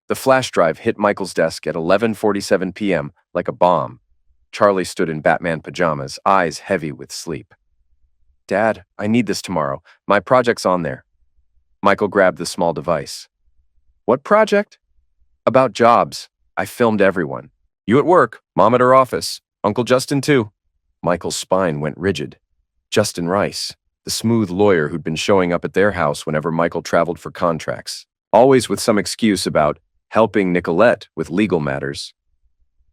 The flash drive hit Michael's desk at 11:47 p.m. like a bomb. Charlie stood in Batman pajamas, eyes heavy with sleep. "Dad, I need this tomorrow. My project's on there." Michael grabbed the small device. "What project?" "About jobs. I filmed everyone. You at work, Mom at her office, Uncle Justin too." Michael's spine went rigid. Justin Rice, the smooth lawyer who'd been showing up at their house whenever Michael traveled for contracts, always with some excuse about helping Nicolette with legal matters.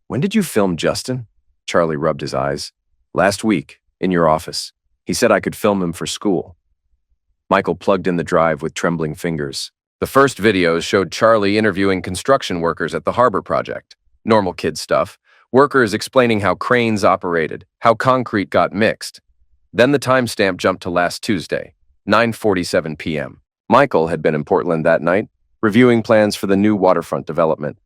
"When did you film Justin?" Charlie rubbed his eyes. "Last week, in your office. He said I could film him for school." Michael plugged in the drive with trembling fingers. The first videos showed Charlie interviewing construction workers at the harbor project. Normal kid stuff. Workers explaining how cranes operated, how concrete got mixed. Then the timestamp jumped to last Tuesday, 9:47 p.m. Michael had been in Portland that night, reviewing plans for the new waterfront development.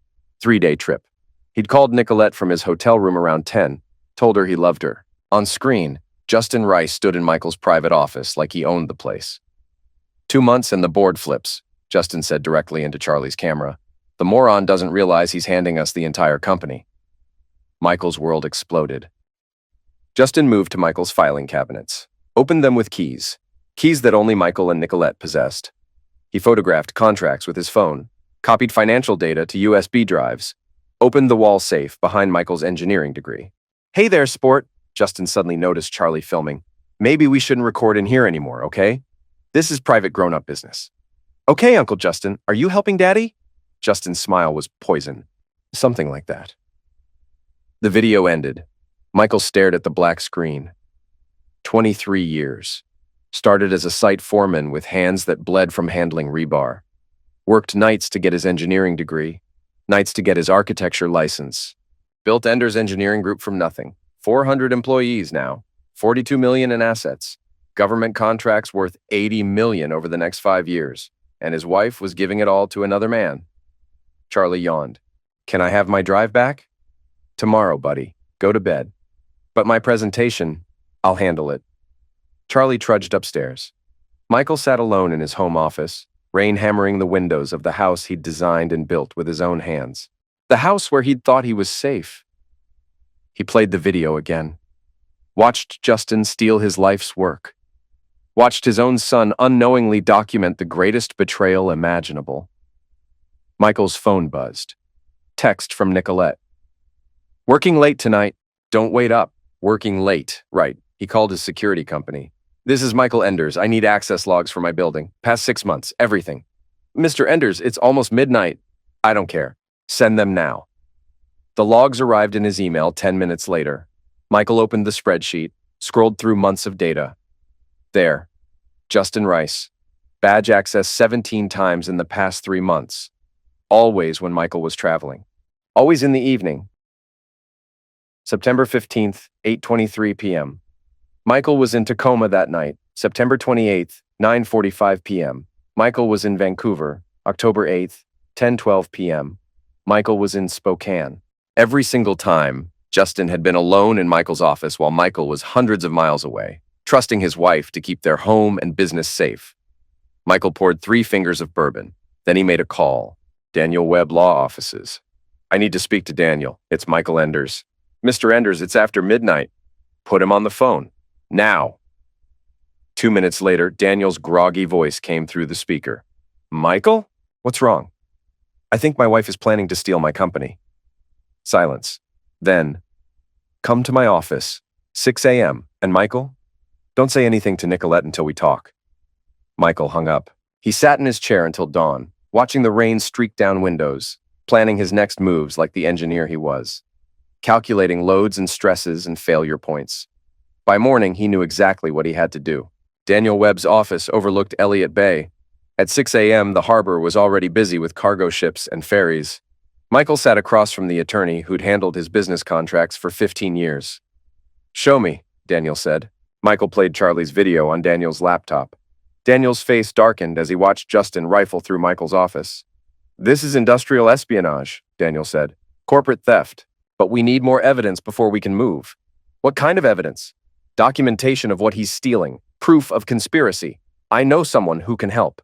3-day trip. He'd called Nicolette from his hotel room around 10, told her he loved her. On screen, Justin Rice stood in Michael's private office like he owned the place. 2 months and the board flips, Justin said directly into Charlie's camera. The moron doesn't realize he's handing us the entire company. Michael's world exploded. Justin moved to Michael's filing cabinets, opened them with keys that only Michael and Nicolette possessed. He photographed contracts with his phone, copied financial data to USB drives, opened the wall safe behind Michael's engineering degree. "Hey there, sport," Justin suddenly noticed Charlie filming. "Maybe we shouldn't record in here anymore, okay? This is private grown-up business." "Okay, Uncle Justin, are you helping Daddy?" Justin's smile was poison. Something like that. The video ended. Michael stared at the black screen. 23 years. Started as a site foreman with hands that bled from handling rebar. Worked nights to get his engineering degree, nights to get his architecture license. Built Ender's engineering group from nothing. 400 employees now, 42 million in assets. Government contracts worth 80 million over the next 5 years. And his wife was giving it all to another man. Charlie yawned. "Can I have my drive back?" "Tomorrow, buddy. Go to bed. But my presentation, I'll handle it." Charlie trudged upstairs. Michael sat alone in his home office, rain hammering the windows of the house he'd designed and built with his own hands. The house where he'd thought he was safe. He played the video again. Watched Justin steal his life's work. Watched his own son unknowingly document the greatest betrayal imaginable. Michael's phone buzzed. Text from Nicolette. "Working late tonight. Don't wait up. Working late. Right." He called his security company. "This is Michael Enders. I need access logs for my building. Past 6 months. Everything." "Mr. Enders, it's almost midnight." "I don't care. Send them now." The logs arrived in his email 10 minutes later. Michael opened the spreadsheet, scrolled through months of data. There. Justin Rice. Badge access 17 times in the past 3 months. Always when Michael was traveling. Always in the evening. September 15th, 8:23 p.m. Michael was in Tacoma that night. September 28th, 9:45 p.m. Michael was in Vancouver. October 8th, 10:12 p.m. Michael was in Spokane. Every single time, Justin had been alone in Michael's office while Michael was hundreds of miles away, trusting his wife to keep their home and business safe. Michael poured 3 fingers of bourbon. Then he made a call. Daniel Webb Law Offices. "I need to speak to Daniel. It's Michael Enders." "Mr. Enders, it's after midnight." "Put him on the phone. Now." 2 minutes later, Daniel's groggy voice came through the speaker. "Michael? What's wrong?" "I think my wife is planning to steal my company." Silence. Then, "Come to my office, 6 a.m. And Michael, don't say anything to Nicolette until we talk." Michael hung up. He sat in his chair until dawn, watching the rain streak down windows, planning his next moves like the engineer he was, calculating loads and stresses and failure points. By morning, he knew exactly what he had to do. Daniel Webb's office overlooked Elliott Bay. At 6 a.m., the harbor was already busy with cargo ships and ferries. Michael sat across from the attorney who'd handled his business contracts for 15 years. "Show me," Daniel said. Michael played Charlie's video on Daniel's laptop. Daniel's face darkened as he watched Justin rifle through Michael's office. "This is industrial espionage," Daniel said. "Corporate theft. But we need more evidence before we can move." "What kind of evidence?" "Documentation of what he's stealing. Proof of conspiracy. I know someone who can help."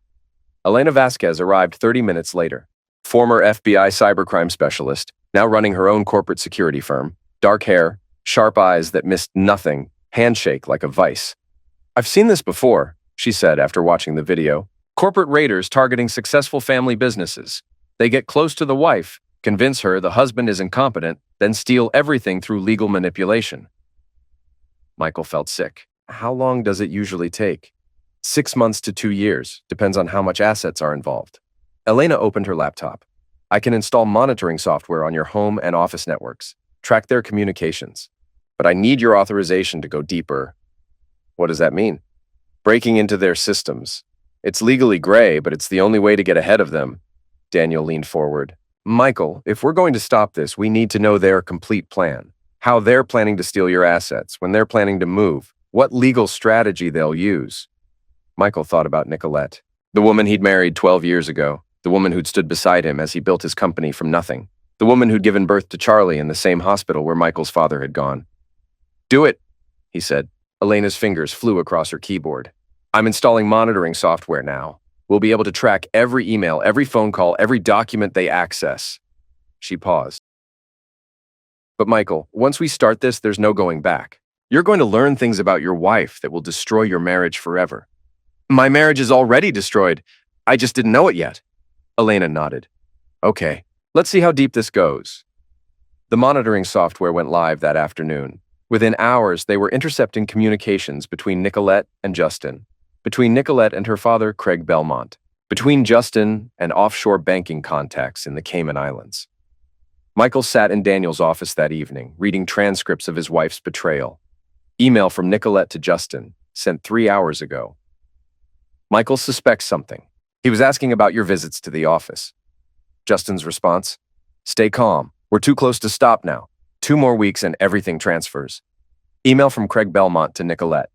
Elena Vasquez arrived 30 minutes later. Former FBI cybercrime specialist, now running her own corporate security firm. Dark hair, sharp eyes that missed nothing, handshake like a vice. I've seen this before, she said after watching the video. Corporate raiders targeting successful family businesses. They get close to the wife, convince her the husband is incompetent, then steal everything through legal manipulation. Michael felt sick. How long does it usually take? 6 months to 2 years, depends on how much assets are involved. Elena opened her laptop. I can install monitoring software on your home and office networks, track their communications. But I need your authorization to go deeper. What does that mean? Breaking into their systems. It's legally gray, but it's the only way to get ahead of them. Daniel leaned forward. Michael, if we're going to stop this, we need to know their complete plan. How they're planning to steal your assets, when they're planning to move, what legal strategy they'll use. Michael thought about Nicolette, the woman he'd married 12 years ago, the woman who'd stood beside him as he built his company from nothing, the woman who'd given birth to Charlie in the same hospital where Michael's father had gone. Do it, he said. Elena's fingers flew across her keyboard. I'm installing monitoring software now. We'll be able to track every email, every phone call, every document they access. She paused. But Michael, once we start this, there's no going back. You're going to learn things about your wife that will destroy your marriage forever. My marriage is already destroyed. I just didn't know it yet. Elena nodded. Okay, let's see how deep this goes. The monitoring software went live that afternoon. Within hours, they were intercepting communications between Nicolette and Justin, between Nicolette and her father, Craig Belmont, between Justin and offshore banking contacts in the Cayman Islands. Michael sat in Daniel's office that evening, reading transcripts of his wife's betrayal. Email from Nicolette to Justin, sent 3 hours ago. Michael suspects something. He was asking about your visits to the office. Justin's response? Stay calm. We're too close to stop now. 2 more weeks and everything transfers. Email from Craig Belmont to Nicolette.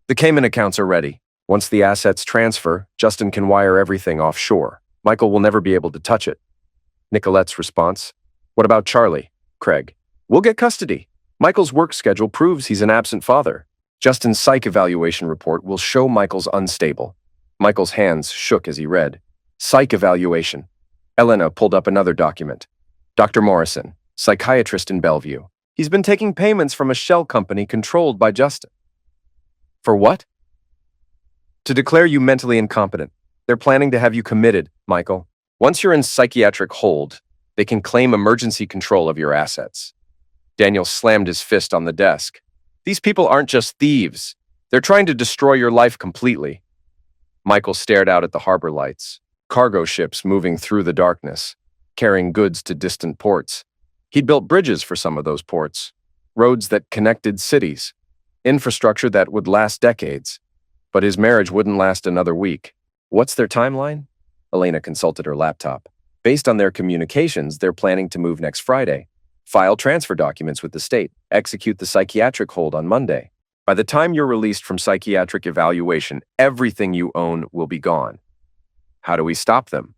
The Cayman accounts are ready. Once the assets transfer, Justin can wire everything offshore. Michael will never be able to touch it. Nicolette's response? What about Charlie? Craig. We'll get custody. Michael's work schedule proves he's an absent father. Justin's psych evaluation report will show Michael's unstable. Michael's hands shook as he read. Psych evaluation. Elena pulled up another document. Dr. Morrison, psychiatrist in Bellevue. He's been taking payments from a shell company controlled by Justin. For what? To declare you mentally incompetent. They're planning to have you committed, Michael. Once you're in psychiatric hold, they can claim emergency control of your assets. Daniel slammed his fist on the desk. These people aren't just thieves. They're trying to destroy your life completely. Michael stared out at the harbor lights, cargo ships moving through the darkness, carrying goods to distant ports. He'd built bridges for some of those ports, roads that connected cities, infrastructure that would last decades. But his marriage wouldn't last another week. What's their timeline? Elena consulted her laptop. Based on their communications, they're planning to move next Friday, file transfer documents with the state, execute the psychiatric hold on Monday. By the time you're released from psychiatric evaluation, everything you own will be gone. How do we stop them?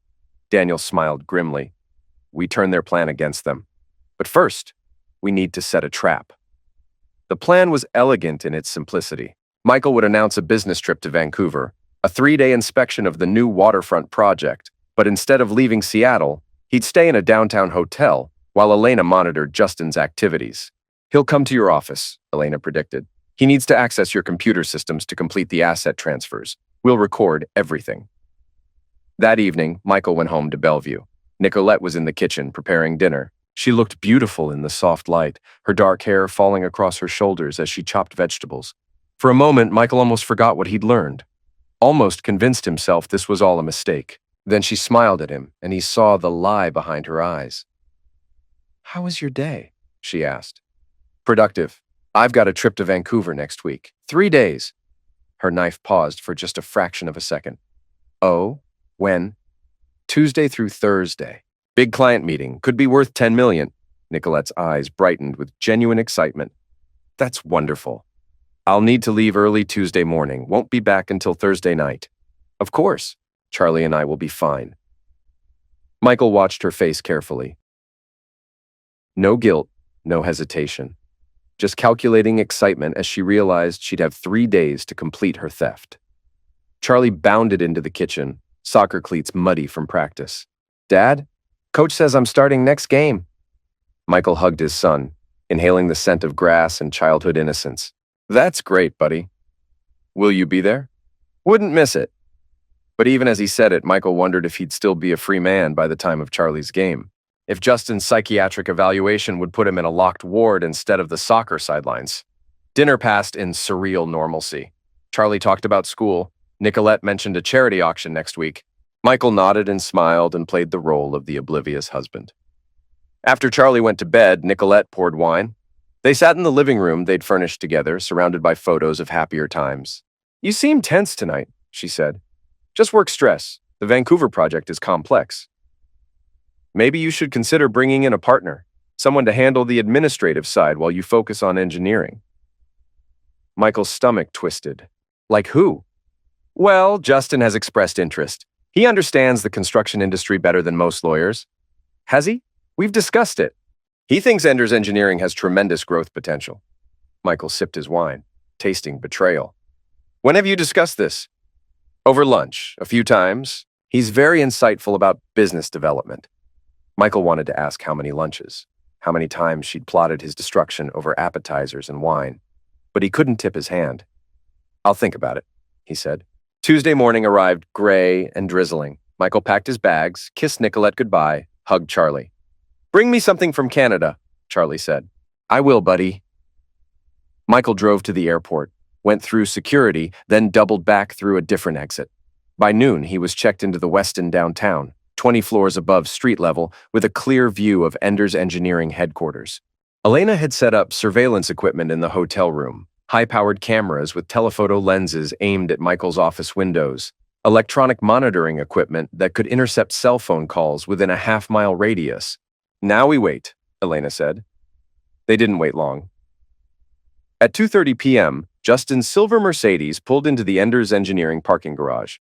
Daniel smiled grimly. We turn their plan against them. But first, we need to set a trap. The plan was elegant in its simplicity. Michael would announce a business trip to Vancouver, a 3-day inspection of the new waterfront project, but instead of leaving Seattle, he'd stay in a downtown hotel while Elena monitored Justin's activities. He'll come to your office, Elena predicted. He needs to access your computer systems to complete the asset transfers. We'll record everything. That evening, Michael went home to Bellevue. Nicolette was in the kitchen preparing dinner. She looked beautiful in the soft light, her dark hair falling across her shoulders as she chopped vegetables. For a moment, Michael almost forgot what he'd learned, almost convinced himself this was all a mistake. Then she smiled at him, and he saw the lie behind her eyes. How was your day? She asked. Productive. I've got a trip to Vancouver next week. 3 days. Her knife paused for just a fraction of a second. Oh? When? Tuesday through Thursday. Big client meeting. Could be worth $10 million. Nicolette's eyes brightened with genuine excitement. That's wonderful. I'll need to leave early Tuesday morning. Won't be back until Thursday night. Of course. Charlie and I will be fine. Michael watched her face carefully. No guilt, no hesitation. Just calculating excitement as she realized she'd have 3 days to complete her theft. Charlie bounded into the kitchen, soccer cleats muddy from practice. Dad? Coach says I'm starting next game. Michael hugged his son, inhaling the scent of grass and childhood innocence. That's great, buddy. Will you be there? Wouldn't miss it. But even as he said it, Michael wondered if he'd still be a free man by the time of Charlie's game. If Justin's psychiatric evaluation would put him in a locked ward instead of the soccer sidelines. Dinner passed in surreal normalcy. Charlie talked about school. Nicolette mentioned a charity auction next week. Michael nodded and smiled and played the role of the oblivious husband. After Charlie went to bed, Nicolette poured wine. They sat in the living room they'd furnished together, surrounded by photos of happier times. You seem tense tonight, she said. Just work stress. The Vancouver project is complex. Maybe you should consider bringing in a partner, someone to handle the administrative side while you focus on engineering. Michael's stomach twisted. Like who? Well, Justin has expressed interest. He understands the construction industry better than most lawyers. Has he? We've discussed it. He thinks Ender's engineering has tremendous growth potential. Michael sipped his wine, tasting betrayal. When have you discussed this? Over lunch, a few times. He's very insightful about business development. Michael wanted to ask how many lunches, how many times she'd plotted his destruction over appetizers and wine, but he couldn't tip his hand. I'll think about it, he said. Tuesday morning arrived gray and drizzling. Michael packed his bags, kissed Nicolette goodbye, hugged Charlie. Bring me something from Canada, Charlie said. I will, buddy. Michael drove to the airport, went through security, then doubled back through a different exit. By noon, he was checked into the Westin downtown, 20 floors above street level, with a clear view of Ender's engineering headquarters. Elena had set up surveillance equipment in the hotel room, high-powered cameras with telephoto lenses aimed at Michael's office windows, electronic monitoring equipment that could intercept cell phone calls within a half-mile radius. Now we wait, Elena said. They didn't wait long. At 2:30 p.m., Justin's silver Mercedes pulled into the Ender's engineering parking garage.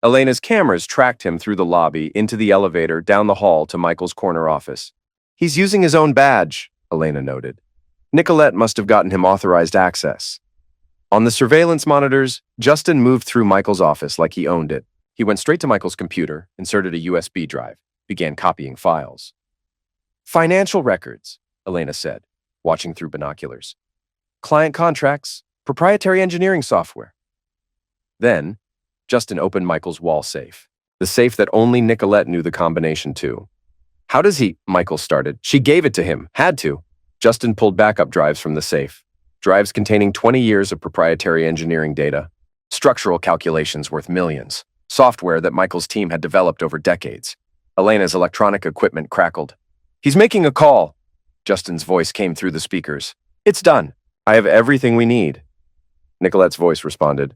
Elena's cameras tracked him through the lobby, into the elevator, down the hall to Michael's corner office. He's using his own badge, Elena noted. Nicolette must have gotten him authorized access. On the surveillance monitors, Justin moved through Michael's office like he owned it. He went straight to Michael's computer, inserted a USB drive, began copying files. Financial records, Elena said, watching through binoculars. Client contracts, proprietary engineering software. Then, Justin opened Michael's wall safe, the safe that only Nicolette knew the combination to. How does he? Michael started. She gave it to him. Had to. Justin pulled backup drives from the safe. Drives containing 20 years of proprietary engineering data. Structural calculations worth millions. Software that Michael's team had developed over decades. Elena's electronic equipment crackled. He's making a call. Justin's voice came through the speakers. It's done. I have everything we need. Nicolette's voice responded.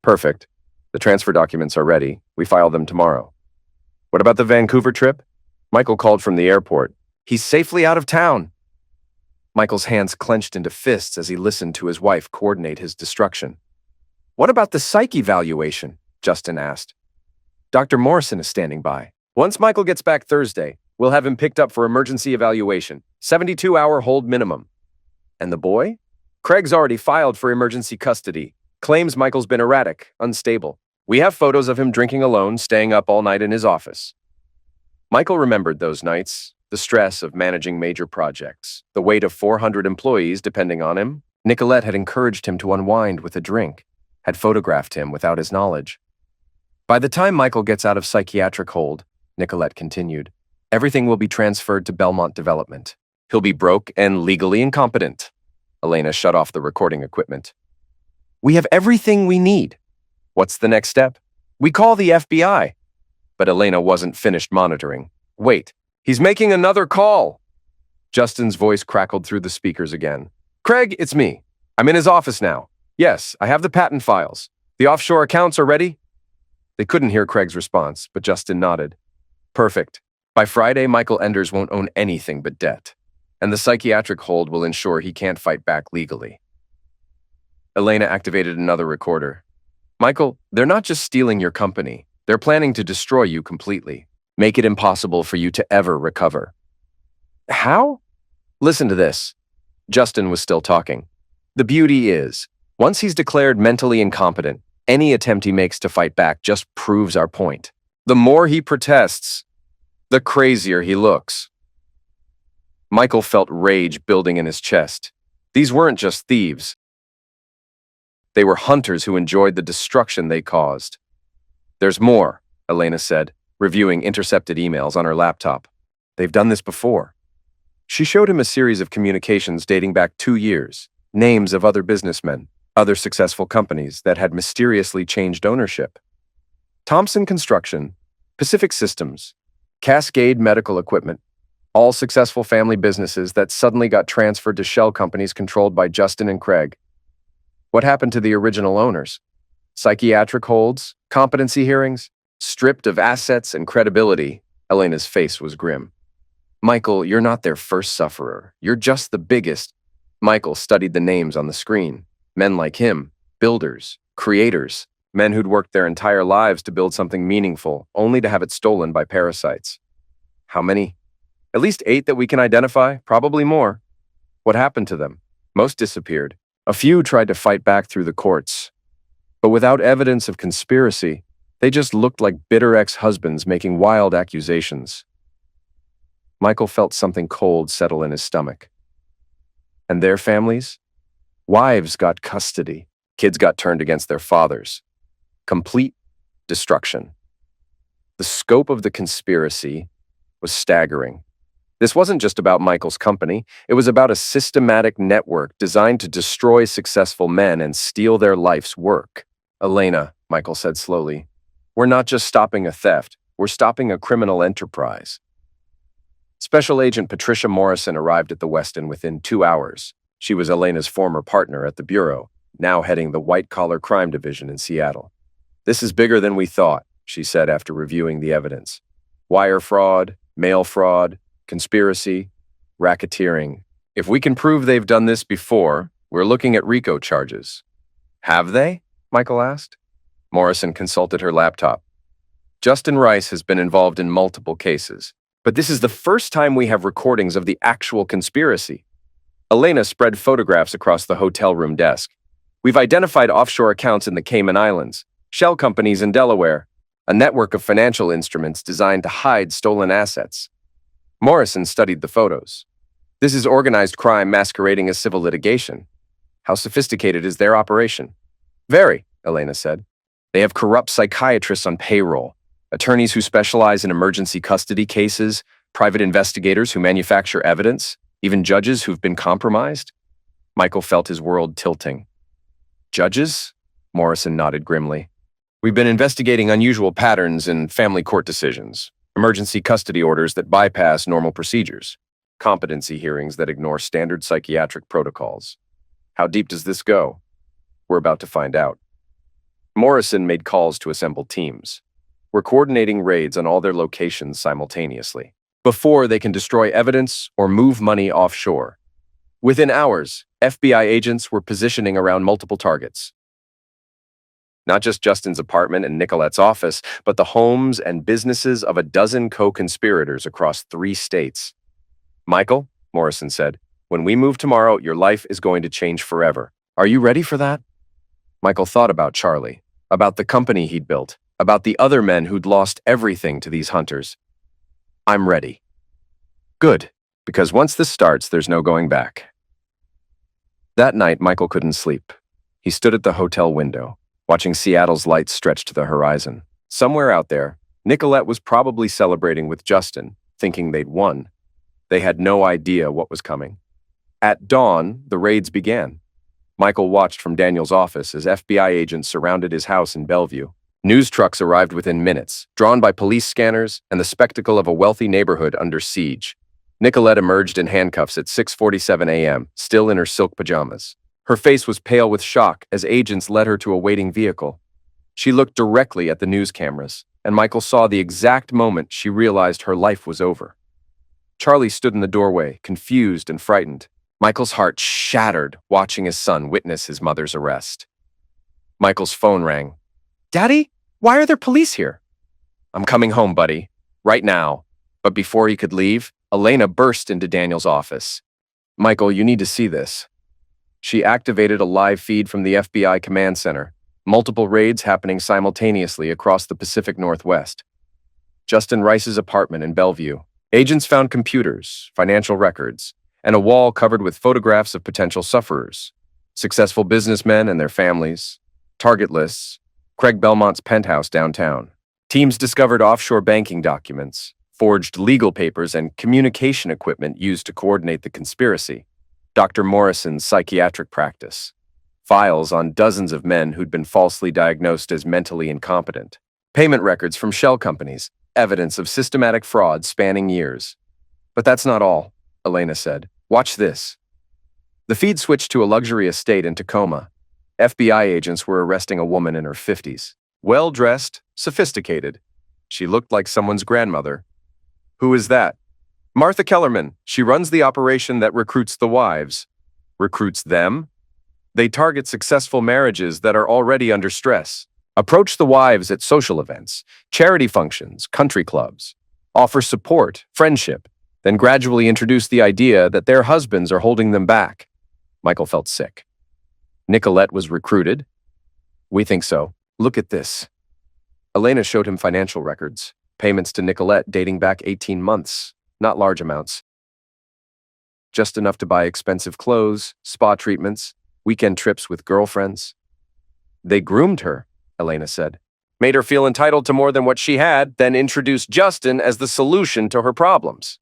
Perfect. The transfer documents are ready. We file them tomorrow. What about the Vancouver trip? Michael called from the airport. He's safely out of town. Michael's hands clenched into fists as he listened to his wife coordinate his destruction. What about the psych evaluation? Justin asked. Dr. Morrison is standing by. Once Michael gets back Thursday, we'll have him picked up for emergency evaluation. 72-hour hold minimum. And the boy? Craig's already filed for emergency custody. Claims Michael's been erratic, unstable. We have photos of him drinking alone, staying up all night in his office. Michael remembered those nights, the stress of managing major projects, the weight of 400 employees depending on him. Nicolette had encouraged him to unwind with a drink, had photographed him without his knowledge. By the time Michael gets out of psychiatric hold, Nicolette continued, everything will be transferred to Belmont Development. He'll be broke and legally incompetent. Elena shut off the recording equipment. We have everything we need. What's the next step? We call the FBI. But Elena wasn't finished monitoring. Wait, he's making another call. Justin's voice crackled through the speakers again. Craig, it's me. I'm in his office now. Yes, I have the patent files. The offshore accounts are ready? They couldn't hear Craig's response, but Justin nodded. Perfect. By Friday, Michael Enders won't own anything but debt, and the psychiatric hold will ensure he can't fight back legally. Elena activated another recorder. Michael, they're not just stealing your company. They're planning to destroy you completely, make it impossible for you to ever recover. How? Listen to this. Justin was still talking. The beauty is, once he's declared mentally incompetent, any attempt he makes to fight back just proves our point. The more he protests, the crazier he looks. Michael felt rage building in his chest. These weren't just thieves. They were hunters who enjoyed the destruction they caused. There's more, Elena said, reviewing intercepted emails on her laptop. They've done this before. She showed him a series of communications dating back 2 years, names of other businessmen, other successful companies that had mysteriously changed ownership. Thompson Construction, Pacific Systems, Cascade Medical Equipment, all successful family businesses that suddenly got transferred to shell companies controlled by Justin and Craig. What happened to the original owners? Psychiatric holds, competency hearings, stripped of assets and credibility. Elena's face was grim. Michael, you're not their first sufferer. You're just the biggest. Michael studied the names on the screen. Men like him, builders, creators, men who'd worked their entire lives to build something meaningful, only to have it stolen by parasites. How many? At least 8 that we can identify, probably more. What happened to them? Most disappeared. A few tried to fight back through the courts. But without evidence of conspiracy, they just looked like bitter ex-husbands making wild accusations. Michael felt something cold settle in his stomach. And their families? Wives got custody. Kids got turned against their fathers. Complete destruction. The scope of the conspiracy was staggering. This wasn't just about Michael's company. It was about a systematic network designed to destroy successful men and steal their life's work. Elena, Michael said slowly, we're not just stopping a theft. We're stopping a criminal enterprise. Special Agent Patricia Morrison arrived at the Westin within 2 hours. She was Elena's former partner at the Bureau, now heading the white-collar crime division in Seattle. This is bigger than we thought, she said after reviewing the evidence. Wire fraud, mail fraud, conspiracy, racketeering. If we can prove they've done this before, we're looking at RICO charges. Have they? Michael asked. Morrison consulted her laptop. Justin Rice has been involved in multiple cases, but this is the first time we have recordings of the actual conspiracy. Elena spread photographs across the hotel room desk. We've identified offshore accounts in the Cayman Islands, shell companies in Delaware, a network of financial instruments designed to hide stolen assets. Morrison studied the photos. This is organized crime masquerading as civil litigation. How sophisticated is their operation? Very, Elena said. They have corrupt psychiatrists on payroll, attorneys who specialize in emergency custody cases, private investigators who manufacture evidence, even judges who've been compromised. Michael felt his world tilting. Judges? Morrison nodded grimly. We've been investigating unusual patterns in family court decisions. Emergency custody orders that bypass normal procedures, competency hearings that ignore standard psychiatric protocols. How deep does this go? We're about to find out. Morrison made calls to assemble teams. We're coordinating raids on all their locations simultaneously, before they can destroy evidence or move money offshore. Within hours, FBI agents were positioning around multiple targets. Not just Justin's apartment and Nicolette's office, but the homes and businesses of a dozen co-conspirators across 3 states. Michael, Morrison said, when we move tomorrow, your life is going to change forever. Are you ready for that? Michael thought about Charlie, about the company he'd built, about the other men who'd lost everything to these hunters. I'm ready. Good, because once this starts, there's no going back. That night, Michael couldn't sleep. He stood at the hotel window, watching Seattle's lights stretch to the horizon. Somewhere out there, Nicolette was probably celebrating with Justin, thinking they'd won. They had no idea what was coming. At dawn, the raids began. Michael watched from Daniel's office as FBI agents surrounded his house in Bellevue. News trucks arrived within minutes, drawn by police scanners and the spectacle of a wealthy neighborhood under siege. Nicolette emerged in handcuffs at 6:47 a.m., still in her silk pajamas. Her face was pale with shock as agents led her to a waiting vehicle. She looked directly at the news cameras, and Michael saw the exact moment she realized her life was over. Charlie stood in the doorway, confused and frightened. Michael's heart shattered watching his son witness his mother's arrest. Michael's phone rang. Daddy, why are there police here? I'm coming home, buddy. Right now. But before he could leave, Elena burst into Daniel's office. Michael, you need to see this. She activated a live feed from the FBI command center, multiple raids happening simultaneously across the Pacific Northwest. Justin Rice's apartment in Bellevue. Agents found computers, financial records, and a wall covered with photographs of potential sufferers, successful businessmen and their families, target lists, Craig Belmont's penthouse downtown. Teams discovered offshore banking documents, forged legal papers, and communication equipment used to coordinate the conspiracy. Dr. Morrison's psychiatric practice. Files on dozens of men who'd been falsely diagnosed as mentally incompetent. Payment records from shell companies, evidence of systematic fraud spanning years. But that's not all, Elena said. Watch this. The feed switched to a luxury estate in Tacoma. FBI agents were arresting a woman in her 50s. Well-dressed, sophisticated. She looked like someone's grandmother. Who is that? Martha Kellerman. She runs the operation that recruits the wives. Recruits them? They target successful marriages that are already under stress. Approach the wives at social events, charity functions, country clubs. Offer support, friendship, then gradually introduce the idea that their husbands are holding them back. Michael felt sick. Nicolette was recruited? We think so. Look at this. Elena showed him financial records, payments to Nicolette dating back 18 months, not large amounts. Just enough to buy expensive clothes, spa treatments, weekend trips with girlfriends. They groomed her, Elena said. Made her feel entitled to more than what she had, then introduced Justin as the solution to her problems.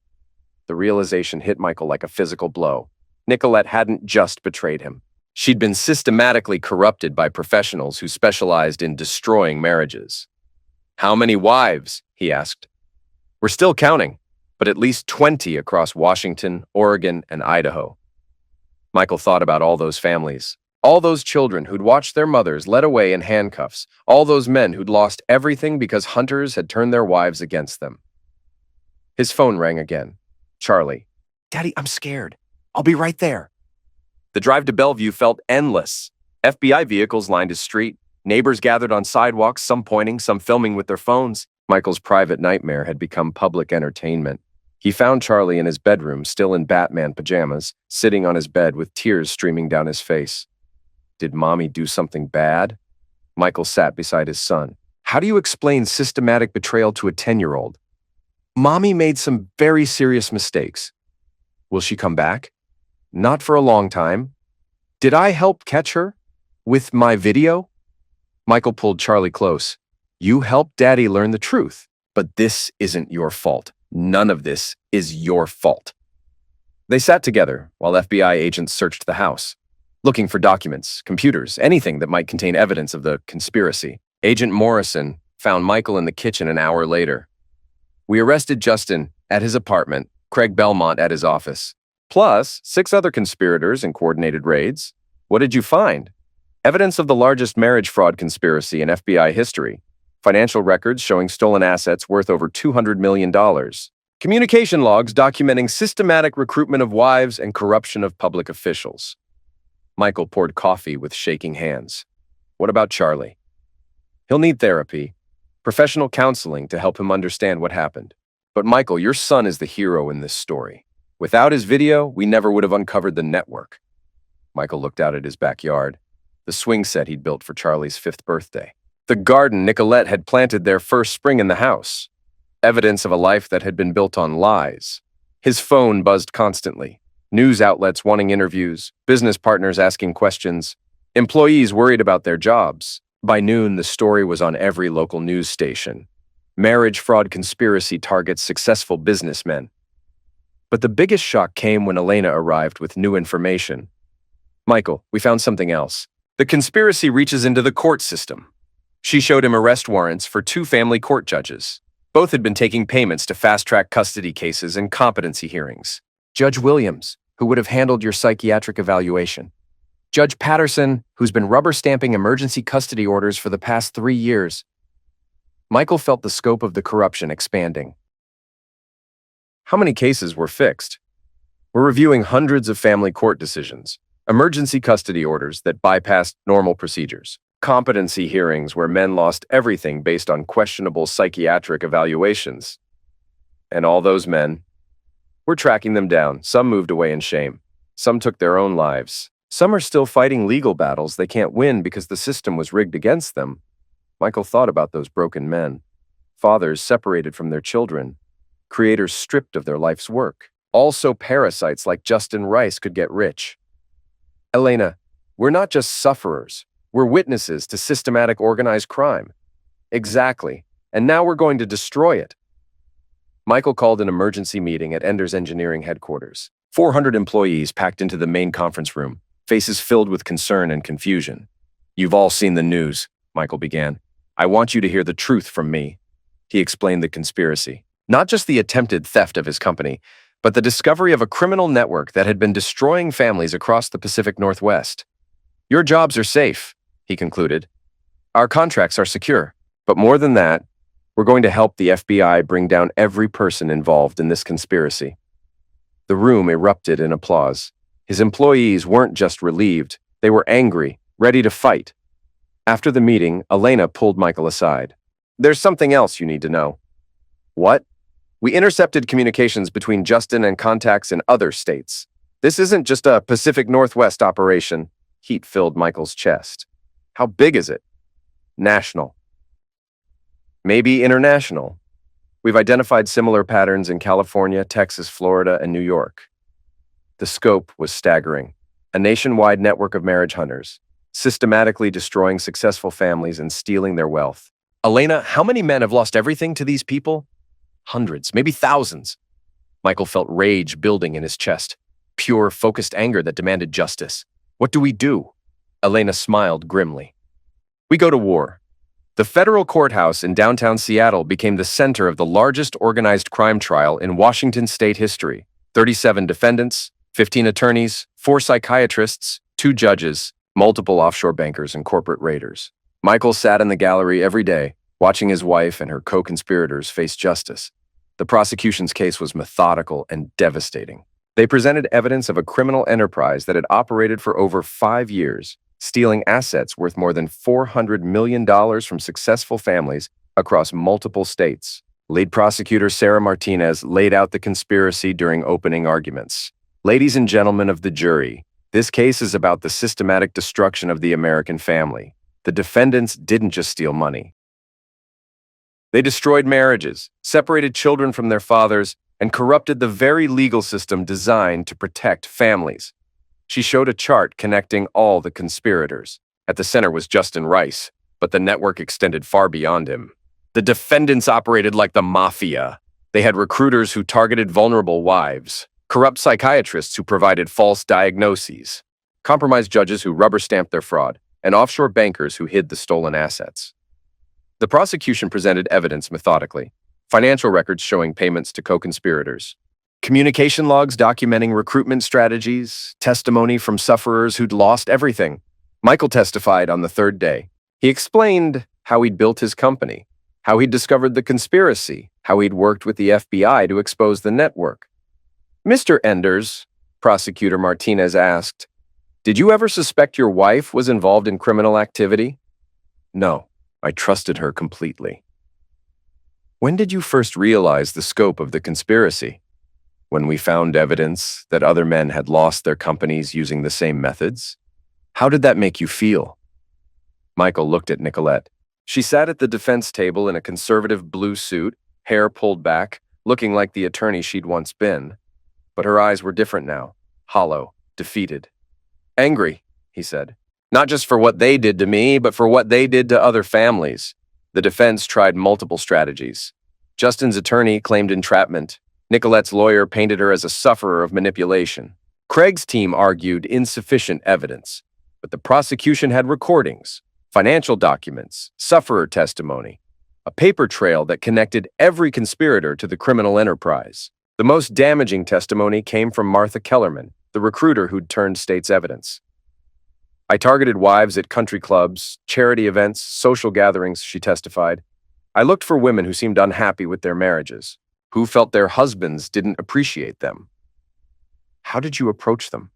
The realization hit Michael like a physical blow. Nicolette hadn't just betrayed him. She'd been systematically corrupted by professionals who specialized in destroying marriages. How many wives? He asked. We're still counting, but at least 20 across Washington, Oregon, and Idaho. Michael thought about all those families, all those children who'd watched their mothers led away in handcuffs, all those men who'd lost everything because hunters had turned their wives against them. His phone rang again. Charlie. Daddy, I'm scared. I'll be right there. The drive to Bellevue felt endless. FBI vehicles lined his street, neighbors gathered on sidewalks, some pointing, some filming with their phones. Michael's private nightmare had become public entertainment. He found Charlie in his bedroom, still in Batman pajamas, sitting on his bed with tears streaming down his face. Did Mommy do something bad? Michael sat beside his son. How do you explain systematic betrayal to a 10-year-old? Mommy made some very serious mistakes. Will she come back? Not for a long time. Did I help catch her? With my video? Michael pulled Charlie close. You helped Daddy learn the truth, but this isn't your fault. None of this is your fault. They sat together while FBI agents searched the house, looking for documents, computers, anything that might contain evidence of the conspiracy. Agent Morrison found Michael in the kitchen an hour later. We arrested Justin at his apartment, Craig Belmont at his office, plus 6 other conspirators in coordinated raids. What did you find? Evidence of the largest marriage fraud conspiracy in FBI history. Financial records showing stolen assets worth over $200 million. Communication logs documenting systematic recruitment of wives and corruption of public officials. Michael poured coffee with shaking hands. What about Charlie? He'll need therapy, professional counseling to help him understand what happened. But Michael, your son is the hero in this story. Without his video, we never would have uncovered the network. Michael looked out at his backyard, the swing set he'd built for Charlie's 5th birthday. The garden Nicolette had planted their first spring in the house. Evidence of a life that had been built on lies. His phone buzzed constantly. News outlets wanting interviews, business partners asking questions, employees worried about their jobs. By noon, the story was on every local news station. Marriage fraud conspiracy targets successful businessmen. But the biggest shock came when Elena arrived with new information. Michael, we found something else. The conspiracy reaches into the court system. She showed him arrest warrants for 2 family court judges. Both had been taking payments to fast-track custody cases and competency hearings. Judge Williams, who would have handled your psychiatric evaluation. Judge Patterson, who's been rubber-stamping emergency custody orders for the past 3 years. Michael felt the scope of the corruption expanding. How many cases were fixed? We're reviewing hundreds of family court decisions, emergency custody orders that bypassed normal procedures, competency hearings where men lost everything based on questionable psychiatric evaluations. And all those men, we're tracking them down. Some moved away in shame. Some took their own lives. Some are still fighting legal battles they can't win because the system was rigged against them. Michael thought about those broken men. fathers separated from their children, creators stripped of their life's work. Also, parasites like Justin Rice could get rich. Elena, we're not just sufferers. We're witnesses to systematic organized crime. Exactly. And now we're going to destroy it. Michael called an emergency meeting at Ender's engineering headquarters. 400 employees packed into the main conference room, faces filled with concern and confusion. You've all seen the news, Michael began. I want you to hear the truth from me. He explained the conspiracy. Not just the attempted theft of his company, but the discovery of a criminal network that had been destroying families across the Pacific Northwest. Your jobs are safe, he concluded. Our contracts are secure. But more than that, we're going to help the FBI bring down every person involved in this conspiracy. The room erupted in applause. His employees weren't just relieved, they were angry, ready to fight. After the meeting, Elena pulled Michael aside. There's something else you need to know. What? We intercepted communications between Justin and contacts in other states. This isn't just a Pacific Northwest operation. Heat filled Michael's chest. How big is it? National. Maybe international. We've identified similar patterns in California, Texas, Florida, and New York. The scope was staggering. A nationwide network of marriage hunters, systematically destroying successful families and stealing their wealth. Elena, how many men have lost everything to these people? Hundreds, maybe thousands. Michael felt rage building in his chest, pure, focused anger that demanded justice. What do we do? Elena smiled grimly. We go to war. The federal courthouse in downtown Seattle became the center of the largest organized crime trial in Washington state history. 37 defendants, 15 attorneys, 4 psychiatrists, 2 judges, multiple offshore bankers and corporate raiders. Michael sat in the gallery every day, watching his wife and her co-conspirators face justice. The prosecution's case was methodical and devastating. They presented evidence of a criminal enterprise that had operated for over 5 years, stealing assets worth more than $400 million from successful families across multiple states. Lead prosecutor Sarah Martinez laid out the conspiracy during opening arguments. Ladies and gentlemen of the jury, this case is about the systematic destruction of the American family. The defendants didn't just steal money. They destroyed marriages, separated children from their fathers, and corrupted the very legal system designed to protect families. She showed a chart connecting all the conspirators. At the center was Justin Rice, but the network extended far beyond him. The defendants operated like the mafia. They had recruiters who targeted vulnerable wives, corrupt psychiatrists who provided false diagnoses, compromised judges who rubber-stamped their fraud, and offshore bankers who hid the stolen assets. The prosecution presented evidence methodically, financial records showing payments to co-conspirators, communication logs documenting recruitment strategies, testimony from sufferers who'd lost everything. Michael testified on the third day. He explained how he'd built his company, how he'd discovered the conspiracy, how he'd worked with the FBI to expose the network. Mr. Enders, Prosecutor Martinez asked, did you ever suspect your wife was involved in criminal activity? No, I trusted her completely. When did you first realize the scope of the conspiracy? When we found evidence that other men had lost their companies using the same methods? How did that make you feel? Michael looked at Nicolette. She sat at the defense table in a conservative blue suit, hair pulled back, looking like the attorney she'd once been. But her eyes were different now, hollow, defeated. Angry, he said. Not just for what they did to me, but for what they did to other families. The defense tried multiple strategies. Justin's attorney claimed entrapment. Nicolette's lawyer painted her as a sufferer of manipulation. Craig's team argued insufficient evidence, but the prosecution had recordings, financial documents, sufferer testimony, a paper trail that connected every conspirator to the criminal enterprise. The most damaging testimony came from Martha Kellerman, the recruiter who'd turned state's evidence. I targeted wives at country clubs, charity events, social gatherings, she testified. I looked for women who seemed unhappy with their marriages, who felt their husbands didn't appreciate them. How did you approach them?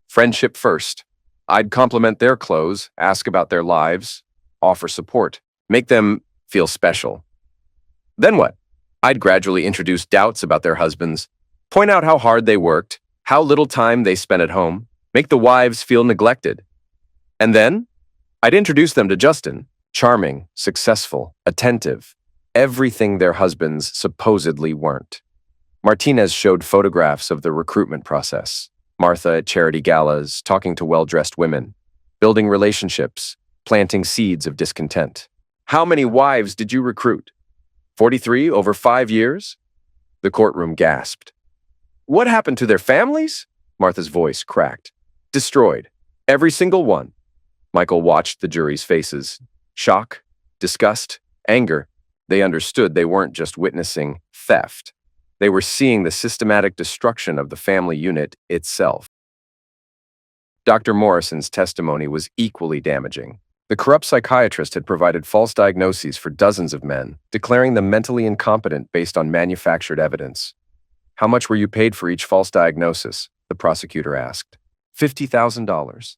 Friendship first. I'd compliment their clothes, ask about their lives, offer support, make them feel special. Then what? I'd gradually introduce doubts about their husbands, point out how hard they worked, how little time they spent at home, make the wives feel neglected. And then, I'd introduce them to Justin, charming, successful, attentive. everything their husbands supposedly weren't. Martinez showed photographs of the recruitment process. Martha at charity galas, talking to well-dressed women, building relationships, planting seeds of discontent. How many wives did you recruit? 43 over 5 years? The courtroom gasped. What happened to their families? Martha's voice cracked. Destroyed. Every single one. Michael watched the jury's faces. Shock, disgust, anger. They understood they weren't just witnessing theft. They were seeing the systematic destruction of the family unit itself. Dr. Morrison's testimony was equally damaging. The corrupt psychiatrist had provided false diagnoses for dozens of men, declaring them mentally incompetent based on manufactured evidence. How much were you paid for each false diagnosis? The prosecutor asked. $50,000.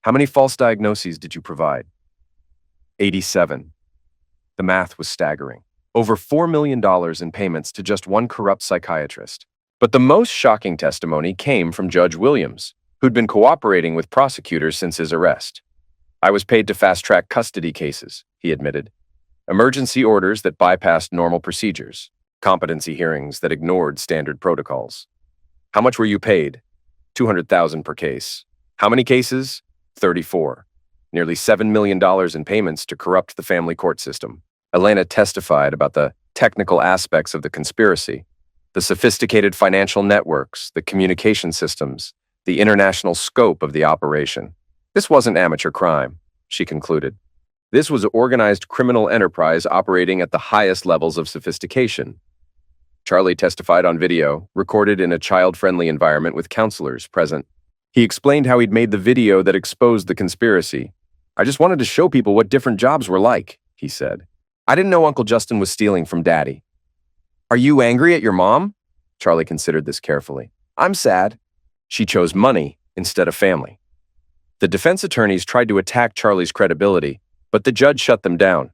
How many false diagnoses did you provide? 87. The math was staggering. Over $4 million in payments to just one corrupt psychiatrist. But the most shocking testimony came from Judge Williams, who'd been cooperating with prosecutors since his arrest. I was paid to fast-track custody cases, he admitted. Emergency orders that bypassed normal procedures. Competency hearings that ignored standard protocols. How much were you paid? $200,000 per case. How many cases? 34. Nearly $7 million in payments to corrupt the family court system. Elena testified about the technical aspects of the conspiracy, the sophisticated financial networks, the communication systems, the international scope of the operation. This wasn't amateur crime, she concluded. This was an organized criminal enterprise operating at the highest levels of sophistication. Charlie testified on video, recorded in a child-friendly environment with counselors present. He explained how he'd made the video that exposed the conspiracy. I just wanted to show people what different jobs were like, he said. I didn't know Uncle Justin was stealing from Daddy. Are you angry at your mom? Charlie considered this carefully. I'm sad. She chose money instead of family. The defense attorneys tried to attack Charlie's credibility, but the judge shut them down.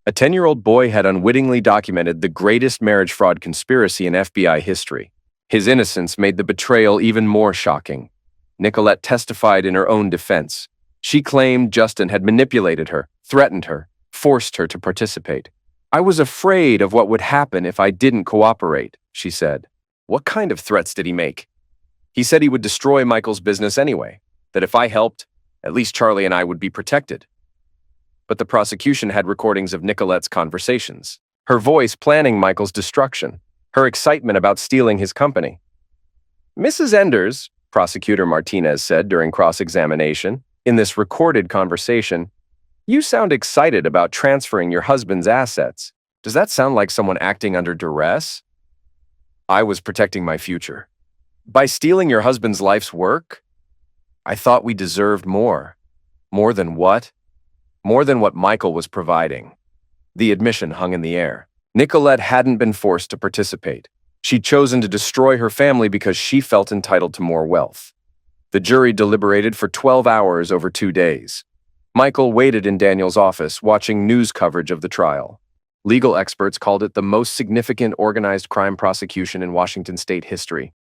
A 10-year-old boy had unwittingly documented the greatest marriage fraud conspiracy in FBI history. His innocence made the betrayal even more shocking. Nicolette testified in her own defense. She claimed Justin had manipulated her, threatened her, forced her to participate. I was afraid of what would happen if I didn't cooperate, she said. What kind of threats did he make? He said he would destroy Michael's business anyway, that if I helped, at least Charlie and I would be protected. But the prosecution had recordings of Nicolette's conversations, her voice planning Michael's destruction, her excitement about stealing his company. Mrs. Enders, Prosecutor Martinez said during cross-examination, in this recorded conversation, you sound excited about transferring your husband's assets. Does that sound like someone acting under duress? I was protecting my future. By stealing your husband's life's work? I thought we deserved more. More than what? More than what Michael was providing. The admission hung in the air. Nicolette hadn't been forced to participate. She'd chosen to destroy her family because she felt entitled to more wealth. The jury deliberated for 12 hours over 2 days. Michael waited in Daniel's office, watching news coverage of the trial. Legal experts called it the most significant organized crime prosecution in Washington state history.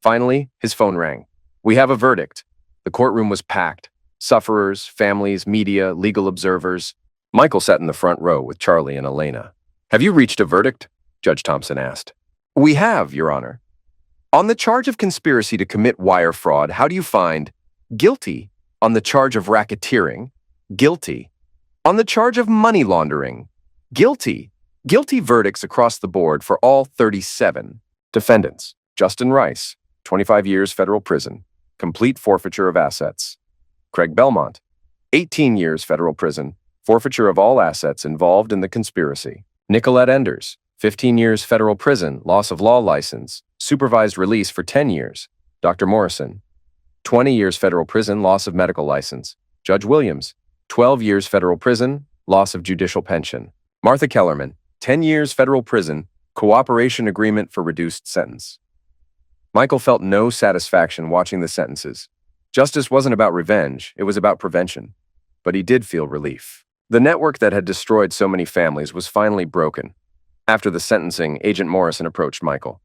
Finally, his phone rang. We have a verdict. The courtroom was packed. Sufferers, families, media, legal observers. Michael sat in the front row with Charlie and Elena. Have you reached a verdict? Judge Thompson asked. We have, Your Honor. On the charge of conspiracy to commit wire fraud, how do you find guilty? On the charge of racketeering, guilty. On the charge of money laundering, guilty. Guilty verdicts across the board for all 37 defendants. Justin Rice, 25 years federal prison, complete forfeiture of assets. Craig Belmont, 18 years federal prison, forfeiture of all assets involved in the conspiracy. Nicolette Enders, 15 years federal prison, loss of law license, supervised release for 10 years. Dr. Morrison, 20 years federal prison, loss of medical license. Judge Williams, 12 years federal prison, loss of judicial pension. Martha Kellerman, 10 years federal prison, cooperation agreement for reduced sentence. Michael felt no satisfaction watching the sentences. Justice wasn't about revenge, it was about prevention. But he did feel relief. The network that had destroyed so many families was finally broken. After the sentencing, Agent Morrison approached Michael.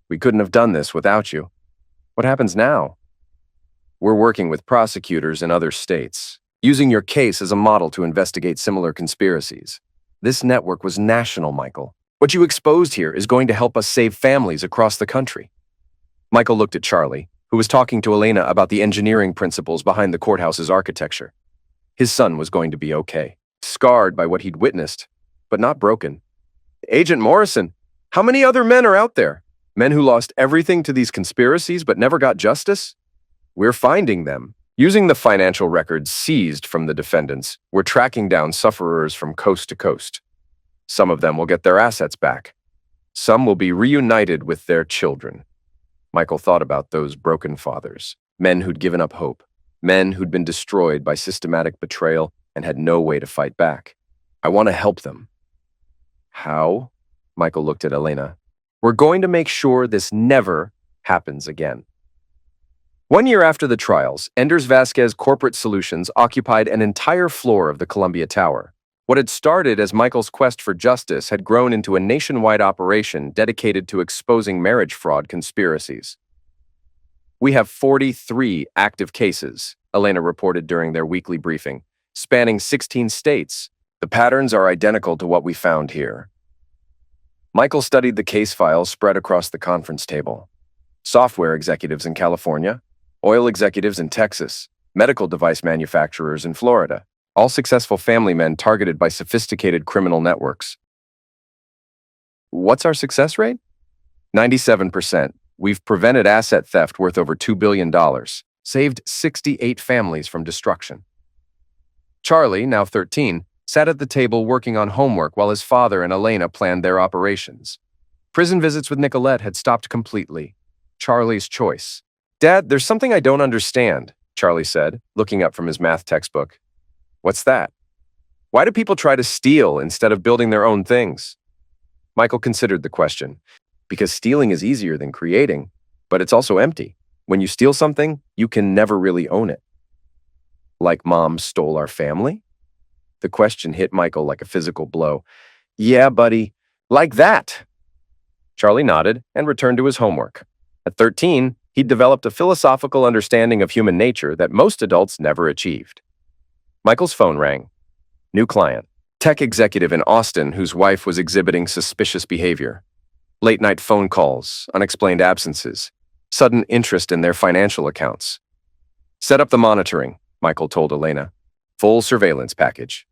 We couldn't have done this without you. What happens now? We're working with prosecutors in other states, using your case as a model to investigate similar conspiracies. This network was national, Michael. What you exposed here is going to help us save families across the country. Michael looked at Charlie, who was talking to Elena about the engineering principles behind the courthouse's architecture. His son was going to be okay, scarred by what he'd witnessed, but not broken. Agent Morrison, how many other men are out there? Men who lost everything to these conspiracies but never got justice? We're finding them. Using the financial records seized from the defendants, we're tracking down sufferers from coast to coast. Some of them will get their assets back. Some will be reunited with their children. Michael thought about those broken fathers, men who'd given up hope, men who'd been destroyed by systematic betrayal and had no way to fight back. I want to help them. How? Michael looked at Elena. We're going to make sure this never happens again. 1 year after the trials, Enders Vasquez Corporate Solutions occupied an entire floor of the Columbia Tower. What had started as Michael's quest for justice had grown into a nationwide operation dedicated to exposing marriage fraud conspiracies. We have 43 active cases, Elena reported during their weekly briefing, spanning 16 states. The patterns are identical to what we found here. Michael studied the case files spread across the conference table. Software executives in California, oil executives in Texas, medical device manufacturers in Florida, all successful family men targeted by sophisticated criminal networks. What's our success rate? 97%. We've prevented asset theft worth over $2 billion, saved 68 families from destruction. Charlie, now 13, sat at the table working on homework while his father and Elena planned their operations. Prison visits with Nicolette had stopped completely. Charlie's choice. Dad, there's something I don't understand, Charlie said, looking up from his math textbook. What's that? Why do people try to steal instead of building their own things? Michael considered the question. Because stealing is easier than creating, but it's also empty. When you steal something, you can never really own it. Like Mom stole our family? The question hit Michael like a physical blow. Yeah, buddy, like that. Charlie nodded and returned to his homework. At 13, he'd developed a philosophical understanding of human nature that most adults never achieved. Michael's phone rang. New client. Tech executive in Austin whose wife was exhibiting suspicious behavior. Late-night phone calls, unexplained absences, sudden interest in their financial accounts. Set up the monitoring, Michael told Elena. Full surveillance package.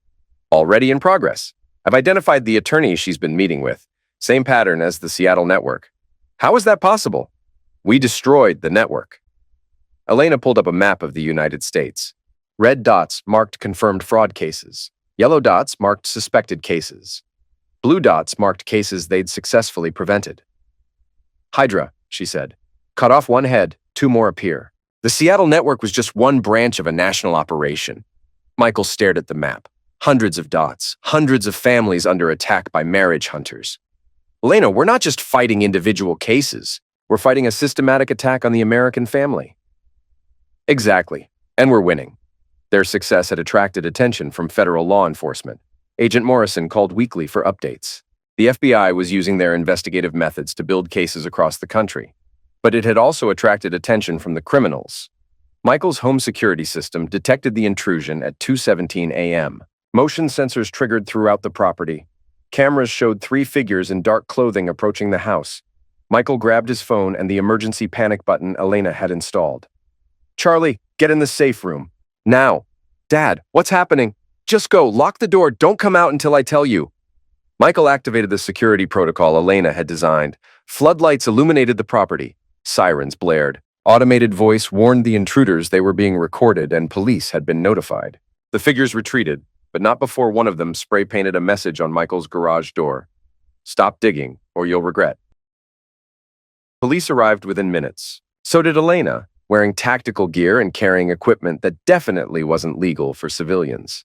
Already in progress. I've identified the attorney she's been meeting with. Same pattern as the Seattle network. How is that possible? We destroyed the network. Elena pulled up a map of the United States. Red dots marked confirmed fraud cases. Yellow dots marked suspected cases. Blue dots marked cases they'd successfully prevented. Hydra, she said. Cut off one head, 2 more appear. The Seattle network was just one branch of a national operation. Michael stared at the map. Hundreds of dots, hundreds of families under attack by marriage hunters. Elena, we're not just fighting individual cases. We're fighting a systematic attack on the American family. Exactly, and we're winning. Their success had attracted attention from federal law enforcement. Agent Morrison called weekly for updates. The FBI was using their investigative methods to build cases across the country. But it had also attracted attention from the criminals. Michael's home security system detected the intrusion at 2:17 a.m. Motion sensors triggered throughout the property. Cameras showed 3 figures in dark clothing approaching the house. Michael grabbed his phone and the emergency panic button Elena had installed. Charlie, get in the safe room. Now. Dad, what's happening? Just go, lock the door, don't come out until I tell you. Michael activated the security protocol Elena had designed. Floodlights illuminated the property. Sirens blared. Automated voice warned the intruders they were being recorded and police had been notified. The figures retreated, but not before one of them spray-painted a message on Michael's garage door. Stop digging, or you'll regret. Police arrived within minutes. So did Elena, wearing tactical gear and carrying equipment that definitely wasn't legal for civilians.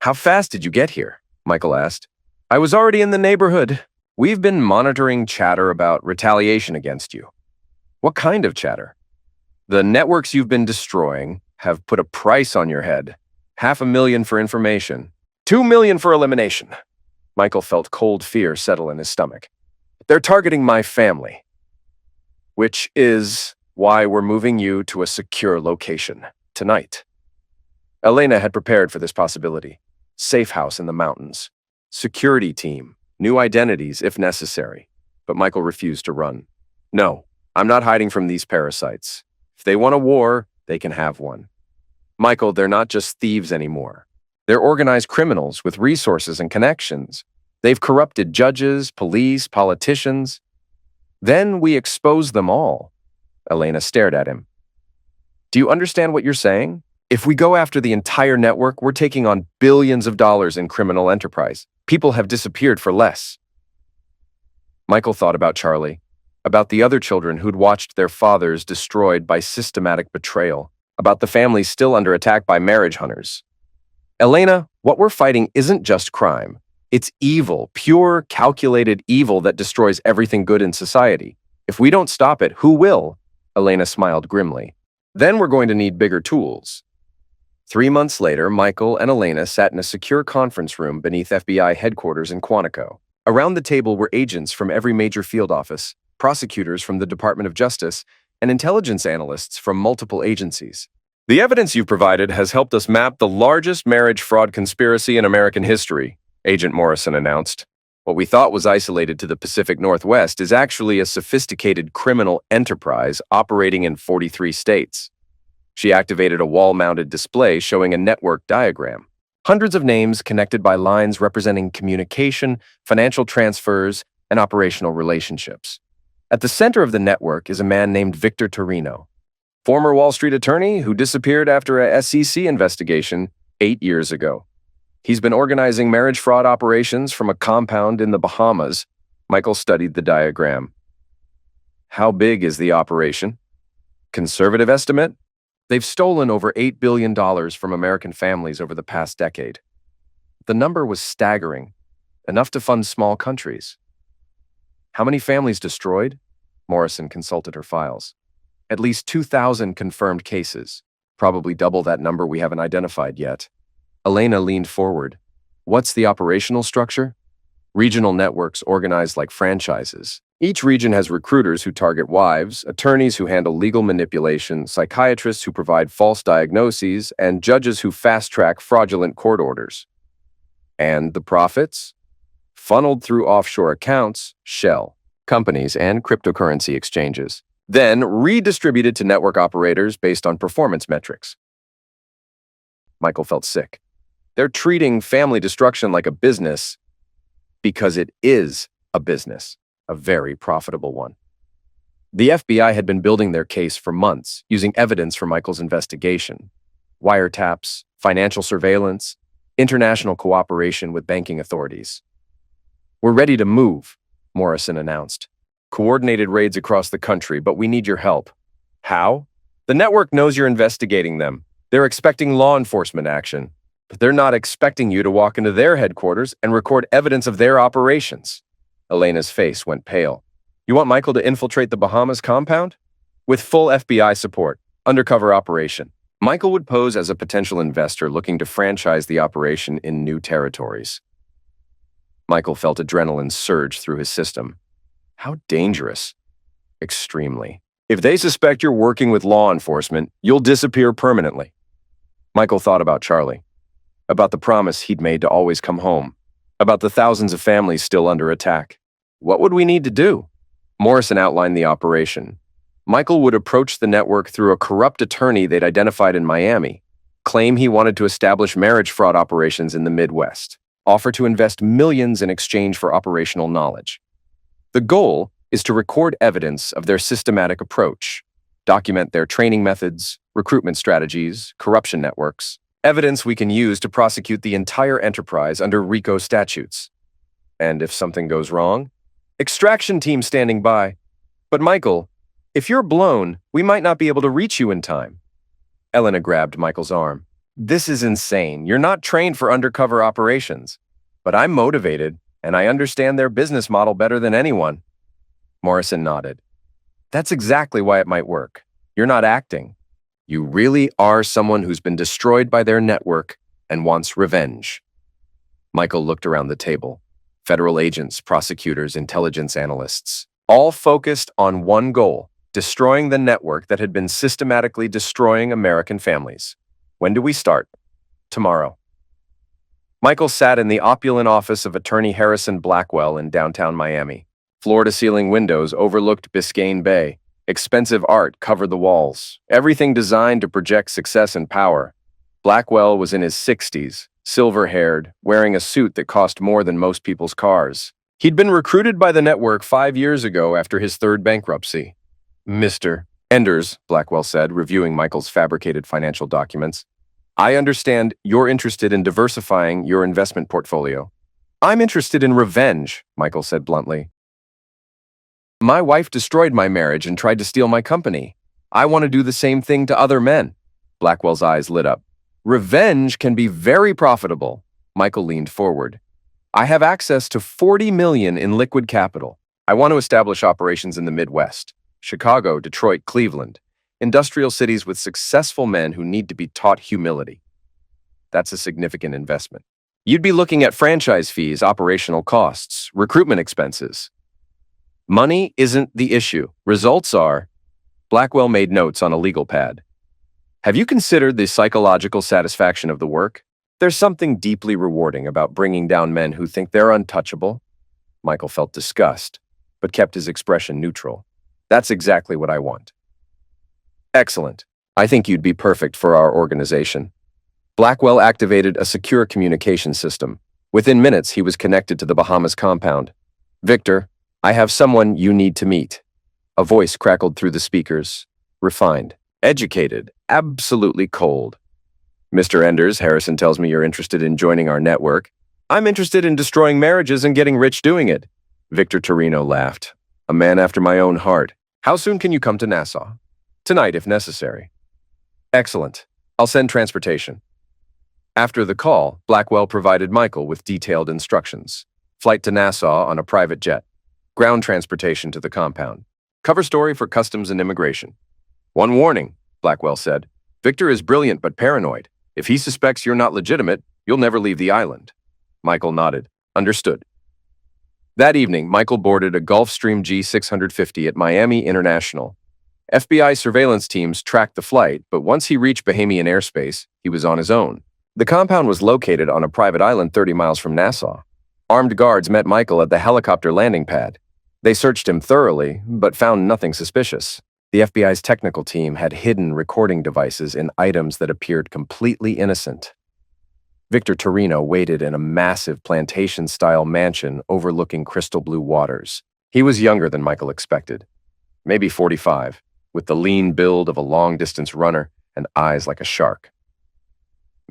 How fast did you get here? Michael asked. I was already in the neighborhood. We've been monitoring chatter about retaliation against you. What kind of chatter? The networks you've been destroying have put a price on your head. $500,000 for information. $2 million for elimination. Michael felt cold fear settle in his stomach. They're targeting my family. Which is why we're moving you to a secure location tonight. Elena had prepared for this possibility. Safe house in the mountains. Security team. New identities if necessary. But Michael refused to run. No, I'm not hiding from these parasites. If they want a war, they can have one. Michael, they're not just thieves anymore. They're organized criminals with resources and connections. They've corrupted judges, police, politicians. Then we expose them all. Elena stared at him. Do you understand what you're saying? If we go after the entire network, we're taking on billions of dollars in criminal enterprise. People have disappeared for less. Michael thought about Charlie, about the other children who'd watched their fathers destroyed by systematic betrayal, about the families still under attack by marriage hunters. Elena, what we're fighting isn't just crime. It's evil, pure, calculated evil that destroys everything good in society. If we don't stop it, who will? Elena smiled grimly. Then we're going to need bigger tools. 3 months later, Michael and Elena sat in a secure conference room beneath FBI headquarters in Quantico. Around the table were agents from every major field office, prosecutors from the Department of Justice, and intelligence analysts from multiple agencies. The evidence you've provided has helped us map the largest marriage fraud conspiracy in American history, Agent Morrison announced. What we thought was isolated to the Pacific Northwest is actually a sophisticated criminal enterprise operating in 43 states. She activated a wall-mounted display showing a network diagram. Hundreds of names connected by lines representing communication, financial transfers, and operational relationships. At the center of the network is a man named Victor Torino, former Wall Street attorney who disappeared after a SEC investigation 8 years ago. He's been organizing marriage fraud operations from a compound in the Bahamas. Michael studied the diagram. How big is the operation? Conservative estimate? They've stolen over $8 billion from American families over the past decade. The number was staggering, enough to fund small countries. How many families destroyed? Morrison consulted her files. At least 2,000 confirmed cases, probably double that number we haven't identified yet. Elena leaned forward. What's the operational structure? Regional networks organized like franchises. Each region has recruiters who target wives, attorneys who handle legal manipulation, psychiatrists who provide false diagnoses, and judges who fast-track fraudulent court orders. And the profits? Funneled through offshore accounts, shell, companies, and cryptocurrency exchanges. Then redistributed to network operators based on performance metrics. Michael felt sick. They're treating family destruction like a business because it is a business. A very profitable one. The FBI had been building their case for months, using evidence from Michael's investigation. Wiretaps, financial surveillance, international cooperation with banking authorities. We're ready to move, Morrison announced. Coordinated raids across the country, but we need your help. How? The network knows you're investigating them. They're expecting law enforcement action, but they're not expecting you to walk into their headquarters and record evidence of their operations. Elena's face went pale. You want Michael to infiltrate the Bahamas compound? With full FBI support, undercover operation. Michael would pose as a potential investor looking to franchise the operation in new territories. Michael felt adrenaline surge through his system. How dangerous. Extremely. If they suspect you're working with law enforcement, you'll disappear permanently. Michael thought about Charlie, about the promise he'd made to always come home, about the thousands of families still under attack. What would we need to do? Morrison outlined the operation. Michael would approach the network through a corrupt attorney they'd identified in Miami, claim he wanted to establish marriage fraud operations in the Midwest, offer to invest millions in exchange for operational knowledge. The goal is to record evidence of their systematic approach, document their training methods, recruitment strategies, corruption networks, evidence we can use to prosecute the entire enterprise under RICO statutes. And if something goes wrong, extraction team standing by. But Michael, if you're blown, we might not be able to reach you in time. Elena grabbed Michael's arm. This is insane. You're not trained for undercover operations. But I'm motivated, and I understand their business model better than anyone. Morrison nodded. That's exactly why it might work. You're not acting. You really are someone who's been destroyed by their network and wants revenge. Michael looked around the table. Federal agents, prosecutors, intelligence analysts, all focused on one goal, destroying the network that had been systematically destroying American families. When do we start? Tomorrow. Michael sat in the opulent office of attorney Harrison Blackwell in downtown Miami. Floor-to-ceiling windows overlooked Biscayne Bay. Expensive art covered the walls, everything designed to project success and power. Blackwell was in his 60s, silver-haired, wearing a suit that cost more than most people's cars. He'd been recruited by the network 5 years ago after his third bankruptcy. Mr. Enders, Blackwell said, reviewing Michael's fabricated financial documents. I understand you're interested in diversifying your investment portfolio. I'm interested in revenge, Michael said bluntly. My wife destroyed my marriage and tried to steal my company. I want to do the same thing to other men. Blackwell's eyes lit up. Revenge can be very profitable. Michael leaned forward. I have access to $40 million in liquid capital. I want to establish operations in the Midwest, Chicago, Detroit, Cleveland, industrial cities with successful men who need to be taught humility. That's a significant investment. You'd be looking at franchise fees, operational costs, recruitment expenses. Money isn't the issue. Results are. Blackwell made notes on a legal pad. Have you considered the psychological satisfaction of the work? There's something deeply rewarding about bringing down men who think they're untouchable. Michael felt disgust, but kept his expression neutral. That's exactly what I want. Excellent. I think you'd be perfect for our organization. Blackwell activated a secure communication system. Within minutes, he was connected to the Bahamas compound. Victor, I have someone you need to meet. A voice crackled through the speakers. Refined, educated, absolutely cold. Mr. Enders, Harrison tells me you're interested in joining our network. I'm interested in destroying marriages and getting rich doing it. Victor Torino laughed. A man after my own heart. How soon can you come to Nassau? Tonight, if necessary. Excellent. I'll send transportation. After the call, Blackwell provided Michael with detailed instructions. Flight to Nassau on a private jet. Ground transportation to the compound. Cover story for customs and immigration. One warning, Blackwell said. Victor is brilliant but paranoid. If he suspects you're not legitimate, you'll never leave the island. Michael nodded. Understood. That evening, Michael boarded a Gulfstream G650 at Miami International. FBI surveillance teams tracked the flight, but once he reached Bahamian airspace, he was on his own. The compound was located on a private island 30 miles from Nassau. Armed guards met Michael at the helicopter landing pad. They searched him thoroughly, but found nothing suspicious. The FBI's technical team had hidden recording devices in items that appeared completely innocent. Victor Torino waited in a massive plantation-style mansion overlooking crystal blue waters. He was younger than Michael expected, maybe 45, with the lean build of a long-distance runner and eyes like a shark.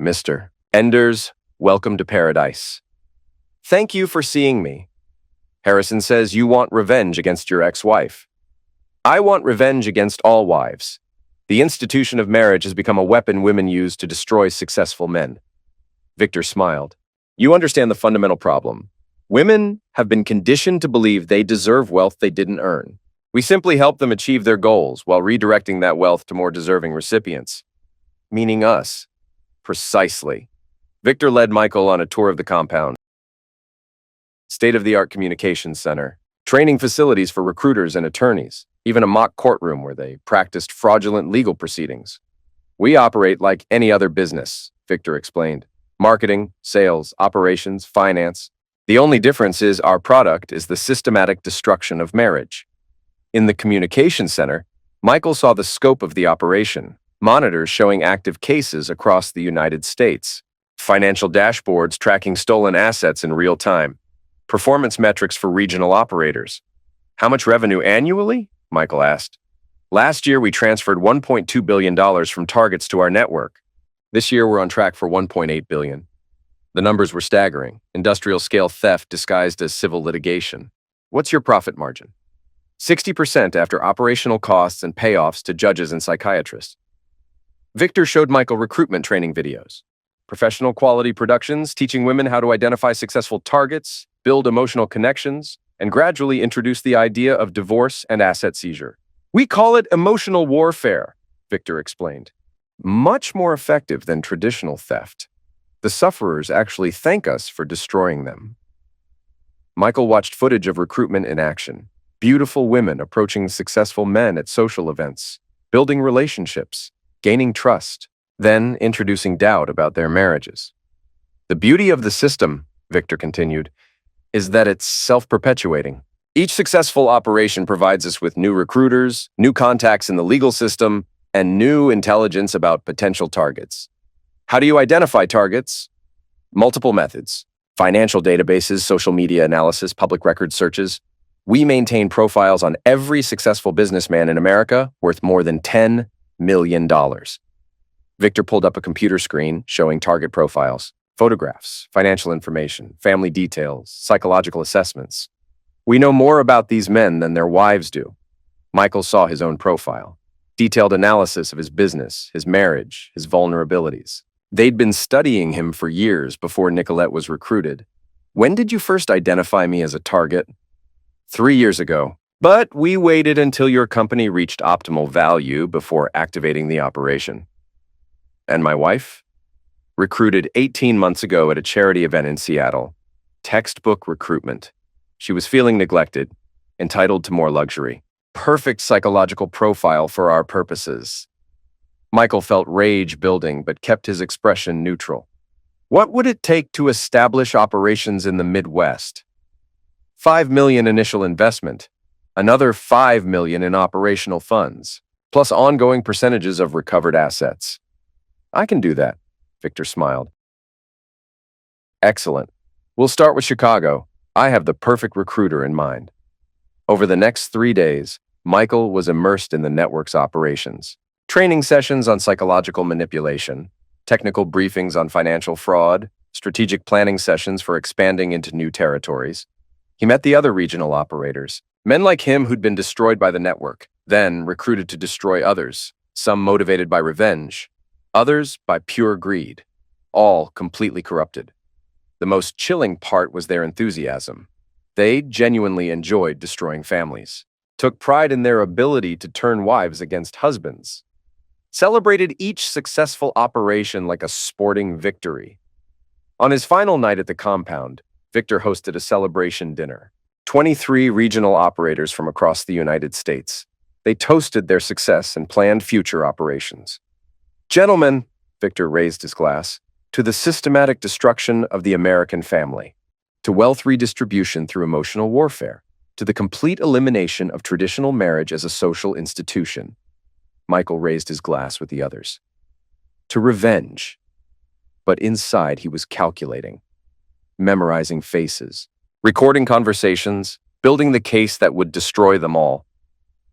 Mr. Enders, welcome to paradise. Thank you for seeing me. Harrison says you want revenge against your ex-wife. I want revenge against all wives. The institution of marriage has become a weapon women use to destroy successful men. Victor smiled. You understand the fundamental problem. Women have been conditioned to believe they deserve wealth they didn't earn. We simply help them achieve their goals while redirecting that wealth to more deserving recipients. Meaning us. Precisely. Victor led Michael on a tour of the compound. State-of-the-art communications center, training facilities for recruiters and attorneys, even a mock courtroom where they practiced fraudulent legal proceedings. We operate like any other business, Victor explained. Marketing, sales, operations, finance. The only difference is our product is the systematic destruction of marriage. In the communication center, Michael saw the scope of the operation, monitors showing active cases across the United States, financial dashboards tracking stolen assets in real time, performance metrics for regional operators. How much revenue annually? Michael asked. Last year, we transferred $1.2 billion from targets to our network. This year, we're on track for $1.8 billion. The numbers were staggering. Industrial-scale theft disguised as civil litigation. What's your profit margin? 60% after operational costs and payoffs to judges and psychiatrists. Victor showed Michael recruitment training videos. Professional quality productions teaching women how to identify successful targets, build emotional connections, and gradually introduce the idea of divorce and asset seizure. We call it emotional warfare, Victor explained. Much more effective than traditional theft. The sufferers actually thank us for destroying them. Michael watched footage of recruitment in action. Beautiful women approaching successful men at social events, building relationships, gaining trust, then introducing doubt about their marriages. The beauty of the system, Victor continued, is that it's self-perpetuating. Each successful operation provides us with new recruiters, new contacts in the legal system, and new intelligence about potential targets. How do you identify targets? Multiple methods: financial databases, social media analysis, public record searches. We maintain profiles on every successful businessman in America worth more than $10 million. Victor pulled up a computer screen showing target profiles, photographs, financial information, family details, psychological assessments. We know more about these men than their wives do. Michael saw his own profile, detailed analysis of his business, his marriage, his vulnerabilities. They'd been studying him for years before Nicolette was recruited. When did you first identify me as a target? 3 years ago. But we waited until your company reached optimal value before activating the operation. And my wife? Recruited 18 months ago at a charity event in Seattle. Textbook recruitment. She was feeling neglected, entitled to more luxury. Perfect psychological profile for our purposes. Michael felt rage building but kept his expression neutral. What would it take to establish operations in the Midwest? $5 million initial investment, another $5 million in operational funds, plus ongoing percentages of recovered assets. I can do that, Victor smiled. Excellent. We'll start with Chicago. I have the perfect recruiter in mind. Over the next 3 days, Michael was immersed in the network's operations. Training sessions on psychological manipulation, technical briefings on financial fraud, strategic planning sessions for expanding into new territories. He met the other regional operators, men like him who'd been destroyed by the network, then recruited to destroy others, some motivated by revenge, others by pure greed, all completely corrupted. The most chilling part was their enthusiasm. They genuinely enjoyed destroying families, took pride in their ability to turn wives against husbands, celebrated each successful operation like a sporting victory. On his final night at the compound, Victor hosted a celebration dinner. 23 regional operators from across the United States. They toasted their success and planned future operations. Gentlemen, Victor raised his glass, to the systematic destruction of the American family, to wealth redistribution through emotional warfare, to the complete elimination of traditional marriage as a social institution. Michael raised his glass with the others. To revenge. But inside he was calculating, memorizing faces, recording conversations, building the case that would destroy them all.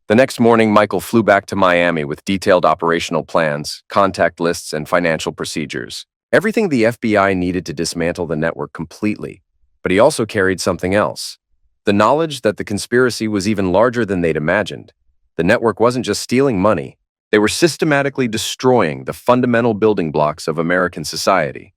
The next morning, Michael flew back to Miami with detailed operational plans, contact lists, and financial procedures. Everything the FBI needed to dismantle the network completely. But he also carried something else. The knowledge that the conspiracy was even larger than they'd imagined. The network wasn't just stealing money. They were systematically destroying the fundamental building blocks of American society.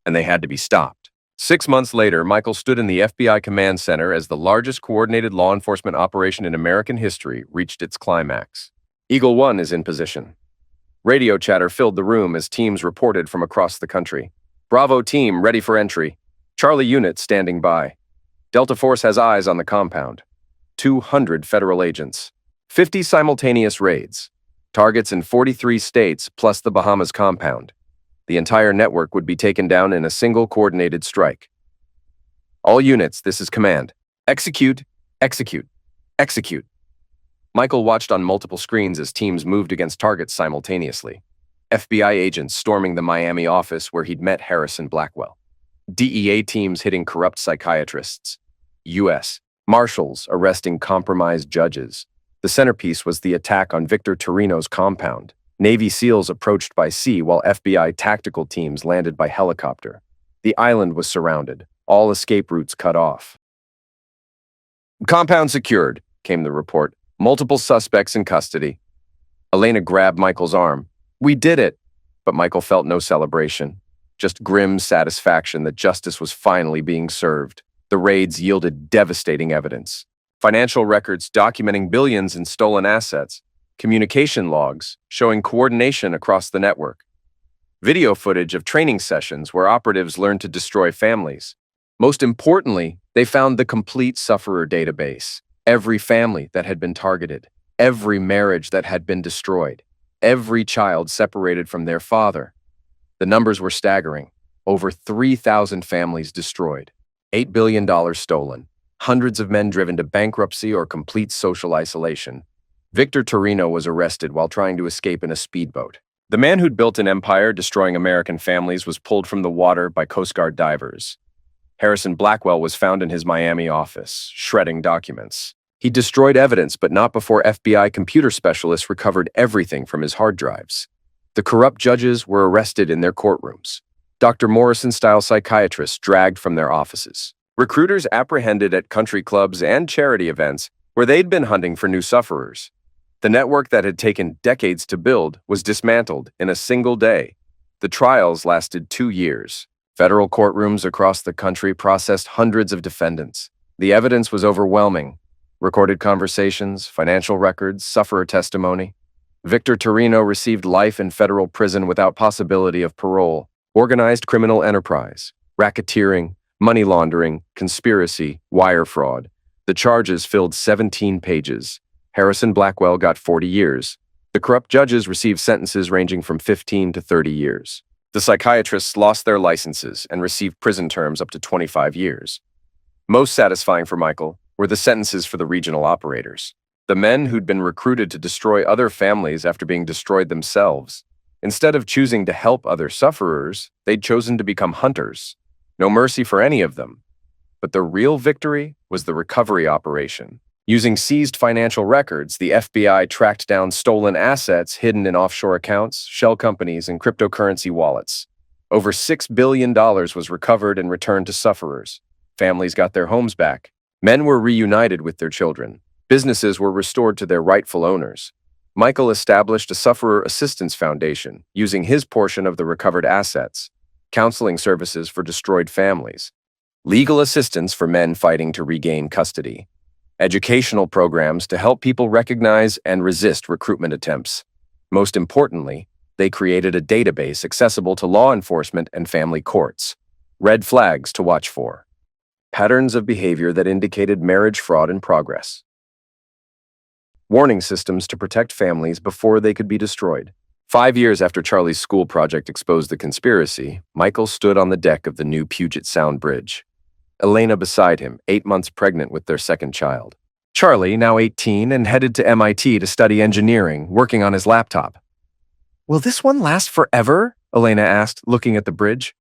And they had to be stopped. 6 months later, Michael stood in the FBI command center as the largest coordinated law enforcement operation in American history reached its climax. Eagle 1 is in position. Radio chatter filled the room as teams reported from across the country. Bravo team ready for entry. Charlie unit standing by. Delta Force has eyes on the compound. 200 federal agents. 50 simultaneous raids. Targets in 43 states plus the Bahamas compound. The entire network would be taken down in a single coordinated strike. All units, this is command. Execute, execute, execute. Michael watched on multiple screens as teams moved against targets simultaneously. FBI agents storming the Miami office where he'd met Harrison Blackwell. DEA teams hitting corrupt psychiatrists. U.S. Marshals arresting compromised judges. The centerpiece was the attack on Victor Torino's compound. Navy SEALs approached by sea while FBI tactical teams landed by helicopter. The island was surrounded, all escape routes cut off. Compound secured, came the report. Multiple suspects in custody. Elena grabbed Michael's arm. We did it! But Michael felt no celebration, just grim satisfaction that justice was finally being served. The raids yielded devastating evidence. Financial records documenting billions in stolen assets. Communication logs showing coordination across the network. Video footage of training sessions where operatives learned to destroy families. Most importantly, they found the complete sufferer database. Every family that had been targeted. Every marriage that had been destroyed. Every child separated from their father. The numbers were staggering. Over 3,000 families destroyed, $8 billion stolen, hundreds of men driven to bankruptcy or complete social isolation. Victor Torino was arrested while trying to escape in a speedboat. The man who'd built an empire destroying American families was pulled from the water by Coast Guard divers. Harrison Blackwell was found in his Miami office, shredding documents. He destroyed evidence, but not before FBI computer specialists recovered everything from his hard drives. The corrupt judges were arrested in their courtrooms. Dr. Morrison-style psychiatrists dragged from their offices. Recruiters apprehended at country clubs and charity events where they'd been hunting for new sufferers. The network that had taken decades to build was dismantled in a single day. The trials lasted 2 years. Federal courtrooms across the country processed hundreds of defendants. The evidence was overwhelming. Recorded conversations, financial records, sufferer testimony. Victor Torino received life in federal prison without possibility of parole. Organized criminal enterprise, racketeering, money laundering, conspiracy, wire fraud. The charges filled 17 pages. Harrison Blackwell got 40 years. The corrupt judges received sentences ranging from 15 to 30 years. The psychiatrists lost their licenses and received prison terms up to 25 years. Most satisfying for Michael were the sentences for the regional operators, the men who'd been recruited to destroy other families after being destroyed themselves. Instead of choosing to help other sufferers, they'd chosen to become hunters. No mercy for any of them. But the real victory was the recovery operation. Using seized financial records, the FBI tracked down stolen assets hidden in offshore accounts, shell companies, and cryptocurrency wallets. Over $6 billion was recovered and returned to sufferers. Families got their homes back. Men were reunited with their children. Businesses were restored to their rightful owners. Michael established a Sufferer Assistance Foundation, using his portion of the recovered assets, counseling services for destroyed families, legal assistance for men fighting to regain custody, educational programs to help people recognize and resist recruitment attempts. Most importantly, they created a database accessible to law enforcement and family courts. Red flags to watch for. Patterns of behavior that indicated marriage fraud in progress. Warning systems to protect families before they could be destroyed. 5 years after Charlie's school project exposed the conspiracy, Michael stood on the deck of the new Puget Sound Bridge. Elena beside him, 8 months pregnant with their second child. Charlie, now 18 and headed to MIT to study engineering, working on his laptop. "Will this one last forever?" Elena asked, looking at the bridge.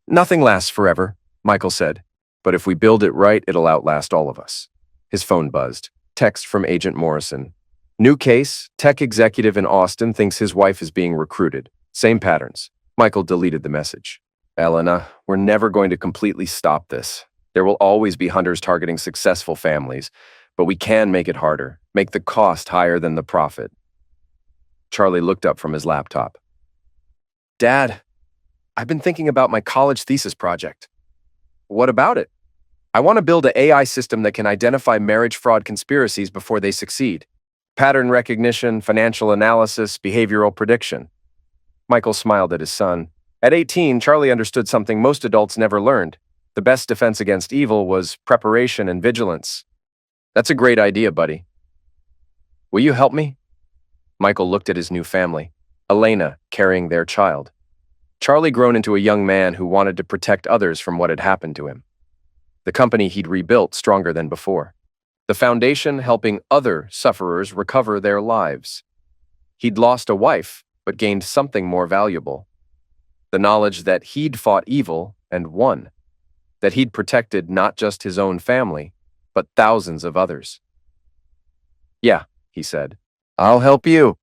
"Nothing lasts forever," Michael said. "But if we build it right, it'll outlast all of us." His phone buzzed. Text from Agent Morrison. "New case, tech executive in Austin thinks his wife is being recruited. Same patterns." Michael deleted the message. "Elena, we're never going to completely stop this. There will always be hunters targeting successful families, but we can make it harder, make the cost higher than the profit." Charlie looked up from his laptop. "Dad, I've been thinking about my college thesis project." "What about it?" "I want to build an AI system that can identify marriage fraud conspiracies before they succeed. Pattern recognition, financial analysis, behavioral prediction." Michael smiled at his son. At 18, Charlie understood something most adults never learned. The best defense against evil was preparation and vigilance. "That's a great idea, buddy. Will you help me?" Michael looked at his new family. Elena carrying their child. Charlie grown into a young man who wanted to protect others from what had happened to him. The company he'd rebuilt stronger than before. The foundation helping other sufferers recover their lives. He'd lost a wife, but gained something more valuable. The knowledge that he'd fought evil and won. That he'd protected not just his own family, but thousands of others. "Yeah," he said. "I'll help you."